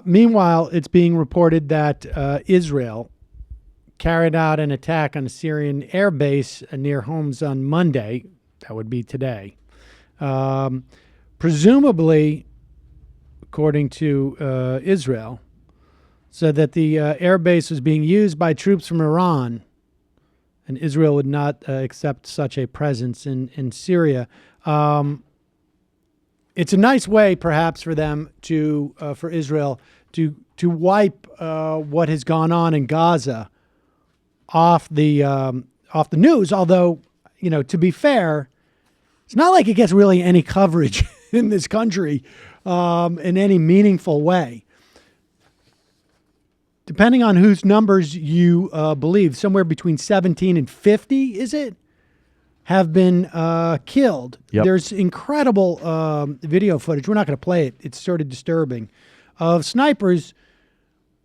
Meanwhile, it's being reported that Israel carried out an attack on a Syrian air base near Homs on Monday. That would be today. Presumably, according to Israel, said that the air base was being used by troops from Iran, and Israel would not accept such a presence in Syria. It's a nice way, perhaps, for them for Israel to wipe what has gone on in Gaza off the news. Although, to be fair, it's not like it gets really any coverage in this country in any meaningful way. Depending on whose numbers you believe, somewhere between 17 and 50, is it, have been killed. Yep. There's incredible video footage. We're not going to play it. It's sort of disturbing, of snipers,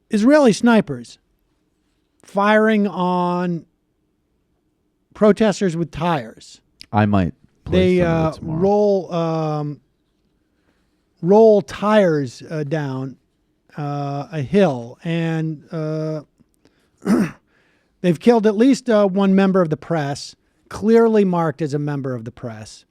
Israeli snipers, firing on protesters with tires. I might play some of it tomorrow. roll tires down a hill, and they've killed at least one member of the press, clearly marked as a member of the press.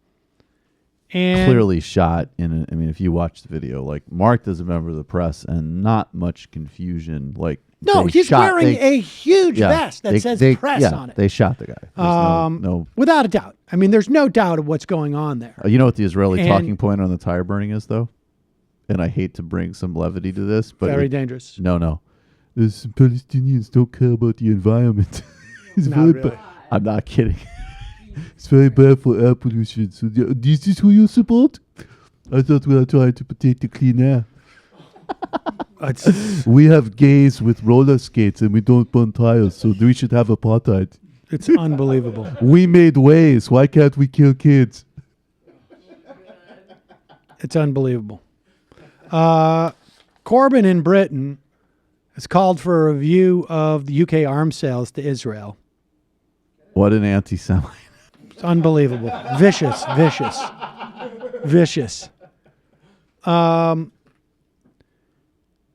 And clearly shot if you watch the video, like marked as a member of the press and not much confusion. Like, no, he's wearing a huge vest that says press on it. They shot the guy. No, without a doubt. I mean, there's no doubt of what's going on there. You know what the Israeli talking point on the tire burning is, though? And I hate to bring some levity to this, but very dangerous. No. Those Palestinians don't care about the environment. It's not really. I'm not kidding. It's very bad for air pollution. So this is who you support? I thought we were trying to protect the clean air. We have gays with roller skates and we don't burn tires, so we should have apartheid. It's unbelievable. We made ways. Why can't we kill kids? It's unbelievable. Corbyn in Britain has called for a review of the UK arms sales to Israel. What an anti-Semite. It's unbelievable. Vicious.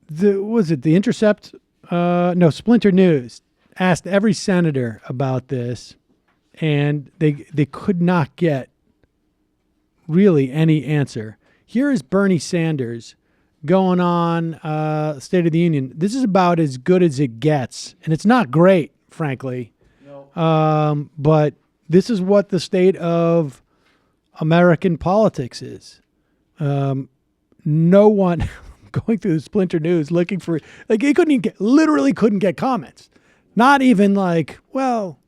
The Intercept? Splinter News asked every senator about this, and they could not get really any answer. Here is Bernie Sanders going on State of the Union. This is about as good as it gets, and it's not great, frankly. No. But this is what the state of American politics is. No one going through the Splinter News looking for, like, he literally couldn't get comments. Not even like, well.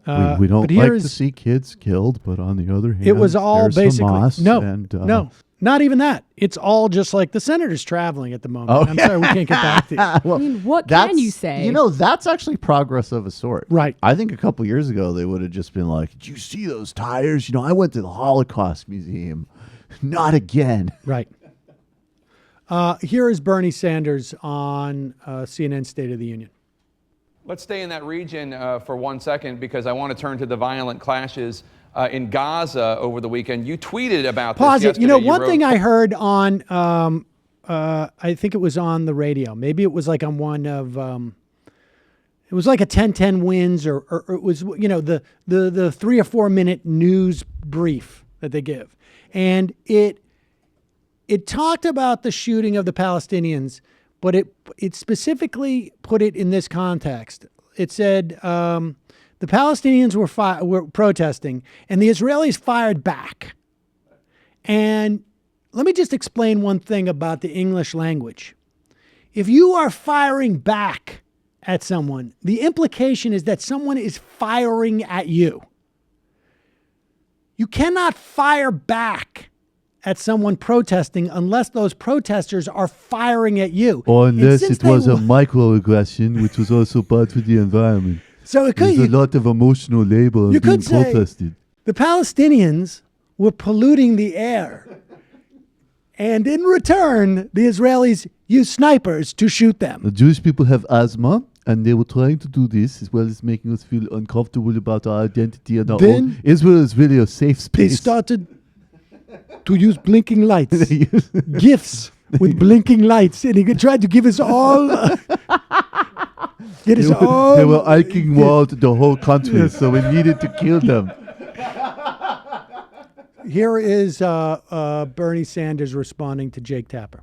We don't like to see kids killed, but on the other hand, it was all basically Hamas no, not even that. It's all just like the senator's traveling at the moment. I'm sorry, we can't get back to it. Well, I mean, what can you say? That's actually progress of a sort. Right. I think a couple years ago they would have just been like, "Did you see those tires? I went to the Holocaust Museum. Not again." Right. Here is Bernie Sanders on CNN State of the Union. Let's stay in that region for 1 second, because I want to turn to the violent clashes in Gaza over the weekend. You tweeted about Pause this it. yesterday. One thing I heard on, I think it was on the radio. Maybe it was like on one of, it was like a 10-10 wins, or it was, the 3 or 4 minute news brief that they give. And it talked about the shooting of the Palestinians, but it specifically put it in this context. It said the Palestinians were protesting, and the Israelis fired back. And let me just explain one thing about the English language. If you are firing back at someone, the implication is that someone is firing at you. You cannot fire back at someone protesting unless those protesters are firing at you. Or unless it was a microaggression, which was also bad for the environment. So there's a lot of emotional labor being protested. The Palestinians were polluting the air. And in return, the Israelis used snipers to shoot them. The Jewish people have asthma, and they were trying to do this as well as making us feel uncomfortable about our identity and our own. Israel is really a safe space. They started to use blinking lights, GIFs. with blinking lights, and he tried to give us all. Get us all. They were hiking wall to the whole country, so we needed to kill them. Here is Bernie Sanders responding to Jake Tapper.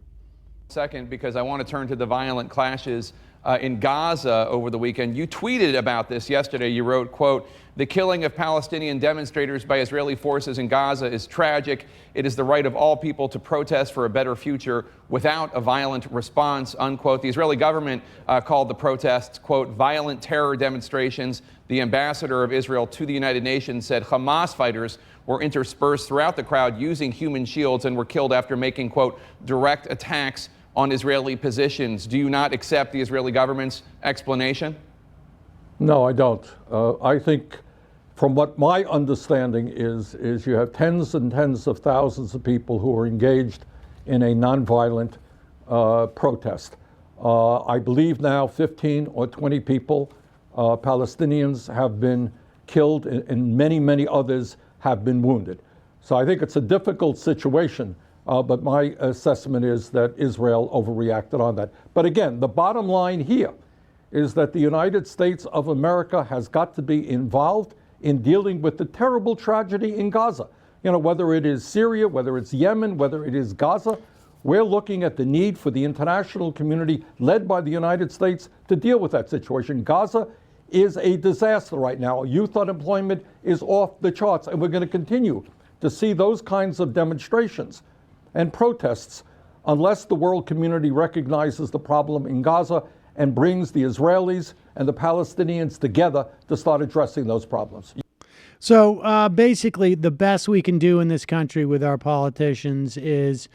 Second, because I want to turn to the violent clashes in Gaza over the weekend. You tweeted about this yesterday. You wrote, quote, "The killing of Palestinian demonstrators by Israeli forces in Gaza is tragic. It is the right of all people to protest for a better future without a violent response," unquote. The Israeli government called the protests, quote, "violent terror demonstrations." The ambassador of Israel to the United Nations said Hamas fighters were interspersed throughout the crowd using human shields and were killed after making, quote, "direct attacks on Israeli positions." Do you not accept the Israeli government's explanation? No, I don't. I think from what my understanding is you have tens and tens of thousands of people who are engaged in a nonviolent protest. I believe now 15 or 20 people, Palestinians, have been killed and many, many others have been wounded. So I think it's a difficult situation. But my assessment is that Israel overreacted on that. But again, the bottom line here is that the United States of America has got to be involved in dealing with the terrible tragedy in Gaza. You know, whether it is Syria, whether it's Yemen, whether it is Gaza, we're looking at the need for the international community led by the United States to deal with that situation. Gaza is a disaster right now. Youth unemployment is off the charts, and we're going to continue to see those kinds of demonstrations and protests unless the world community recognizes the problem in Gaza and brings the Israelis and the Palestinians together to start addressing those problems. So basically, the best we can do in this country with our politicians is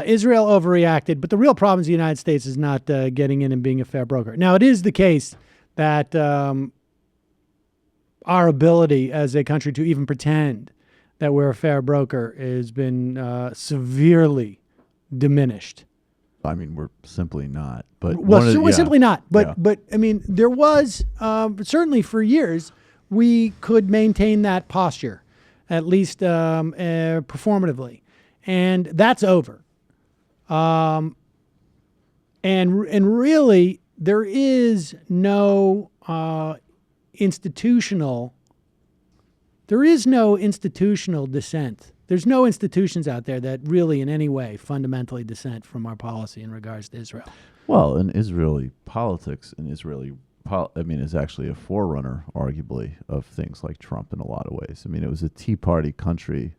Israel overreacted, but the real problem is the United States is not getting in and being a fair broker. Now, it is the case that our ability as a country to even pretend that we're a fair broker has been severely diminished. I mean, we're simply not. But we're simply not. But I mean, there was certainly for years we could maintain that posture, at least performatively, and that's over. And really, there is no institutional. There is no institutional dissent. There's no institutions out there that really in any way fundamentally dissent from our policy in regards to Israel. Well, in Israeli politics, is actually a forerunner, arguably, of things like Trump in a lot of ways. I mean, it was a Tea Party country,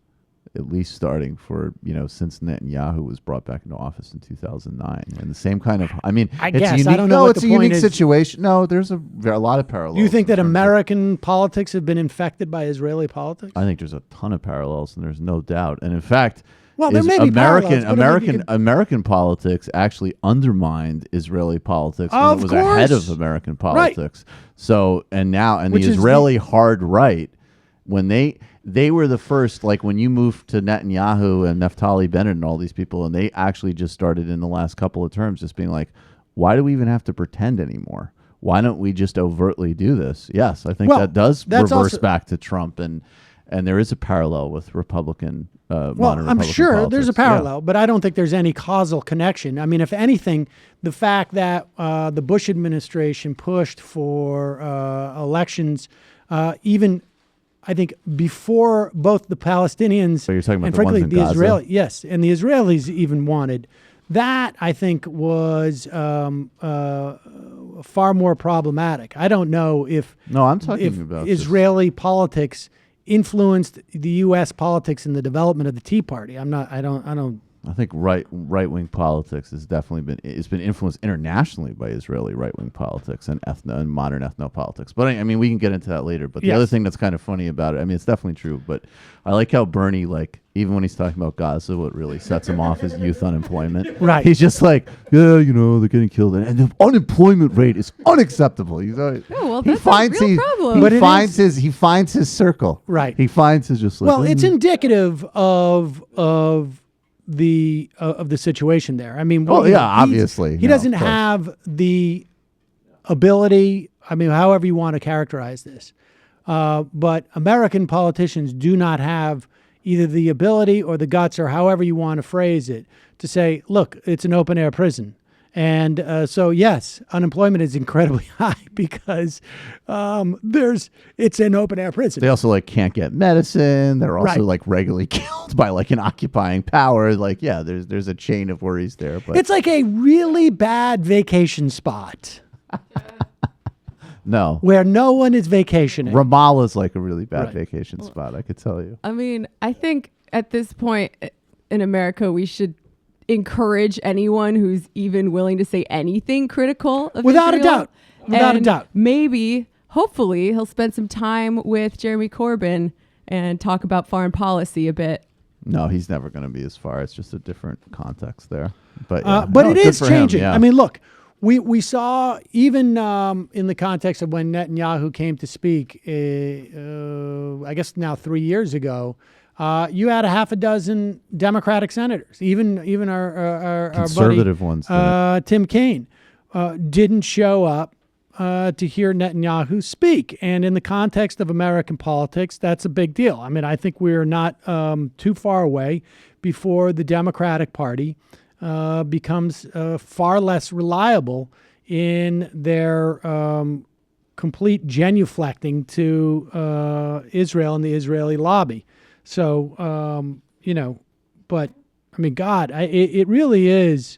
at least starting for, since Netanyahu was brought back into office in 2009. And the same kind of, guess. Unique, I don't know what it's the a point unique is. Situation. No, there's a lot of parallels. Do you think that American politics have been infected by Israeli politics? I think there's a ton of parallels, and there's no doubt. And in fact, there may be parallels, but American politics actually undermined Israeli politics when it was ahead of American politics. Right. So, and the Israeli hard right, when they were the first, like when you moved to Netanyahu and Naftali Bennett and all these people, and they actually just started in the last couple of terms just being like, why do we even have to pretend anymore? Why don't we just overtly do this? Yes, I think that does reverse back to Trump, and there is a parallel with Republican modern I'm Republican sure politics. there's a parallel, but I don't think there's any causal connection. I mean, if anything, the fact that the Bush administration pushed for elections, even I think before both the Palestinians so you're talking about and the frankly ones in the Gaza? Israelis, and the Israelis even wanted that, I think was far more problematic. I don't know if I'm talking about Israeli politics influenced the U.S. politics in the development of the Tea Party. I think right-wing politics has definitely been influenced internationally by Israeli right-wing politics and modern ethno-politics. But I mean, we can get into that later. But the other thing that's kind of funny about it, I mean, it's definitely true, but I like how Bernie, even when he's talking about Gaza, what really sets him off is youth unemployment. Right. He's just like, they're getting killed. And the unemployment rate is unacceptable. He's always, that's a real problem. He finds his circle. Right. He finds his just like... Well, it's indicative of the situation there. I mean, obviously. He doesn't have the ability, I mean, however you want to characterize this, but American politicians do not have either the ability or the guts or however you want to phrase it to say, look, it's an open air prison. And so, yes, unemployment is incredibly high because it's an open air prison. They also can't get medicine. They're also regularly killed by an occupying power. There's a chain of worries there. But it's like a really bad vacation spot. No. Where no one is vacationing. Ramallah's a really bad vacation spot, I could tell you. I mean, I think at this point in America, we should encourage anyone who's even willing to say anything critical of Without Israel. a doubt. Without a doubt. Maybe, hopefully, he'll spend some time with Jeremy Corbyn and talk about foreign policy a bit. No, he's never going to be as far. It's just a different context there. But it is changing. Yeah. I mean, look, we saw even in the context of when Netanyahu came to speak, I guess now 3 years ago, you had a half a dozen Democratic senators, even our conservative buddy, ones, Tim Kaine, didn't show up to hear Netanyahu speak. And in the context of American politics, that's a big deal. I mean, I think we're not too far away before the Democratic Party becomes far less reliable in their complete genuflecting to Israel and the Israeli lobby. So, but I mean, God, it really is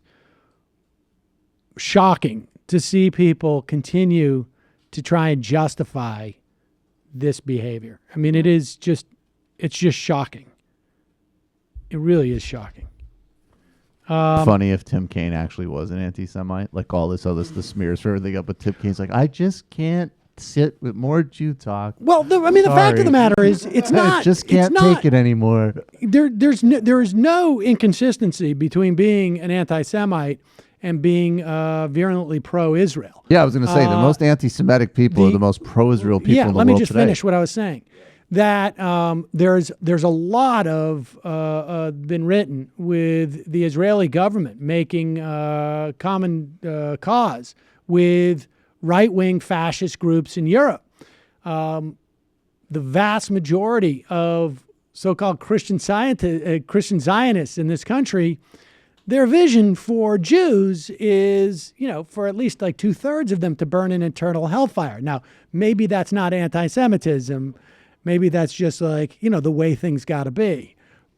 shocking to see people continue to try and justify this behavior. I mean, it's just shocking. It really is shocking. Funny if Tim Kaine actually was an anti-Semite, all the smears for everything up, but Tim Kaine's I just can't sit with more Jew talk. Well, the fact of the matter is, it's not. I just can't take it anymore. There is no inconsistency between being an anti-Semite and being virulently pro-Israel. Yeah, I was going to say the most anti-Semitic people are the most pro-Israel people in the world today. Let me just today. finish what I was saying. That there's a lot of been written with the Israeli government making common cause with right-wing fascist groups in Europe. The vast majority of so-called Christian Zionists in this country, their vision for Jews is, for at least 2/3 of them to burn in eternal hellfire. Now, maybe that's not anti-Semitism. Maybe that's just the way things got to be.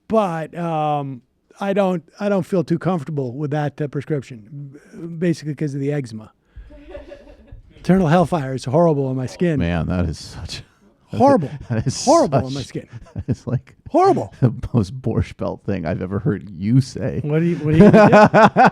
But I don't feel too comfortable with that prescription, basically because of the eczema. Eternal hellfire is horrible on my skin. Man, that is such horrible. That is horrible on my skin. It's horrible. The most Borscht Belt thing I've ever heard you say. What are you gonna do?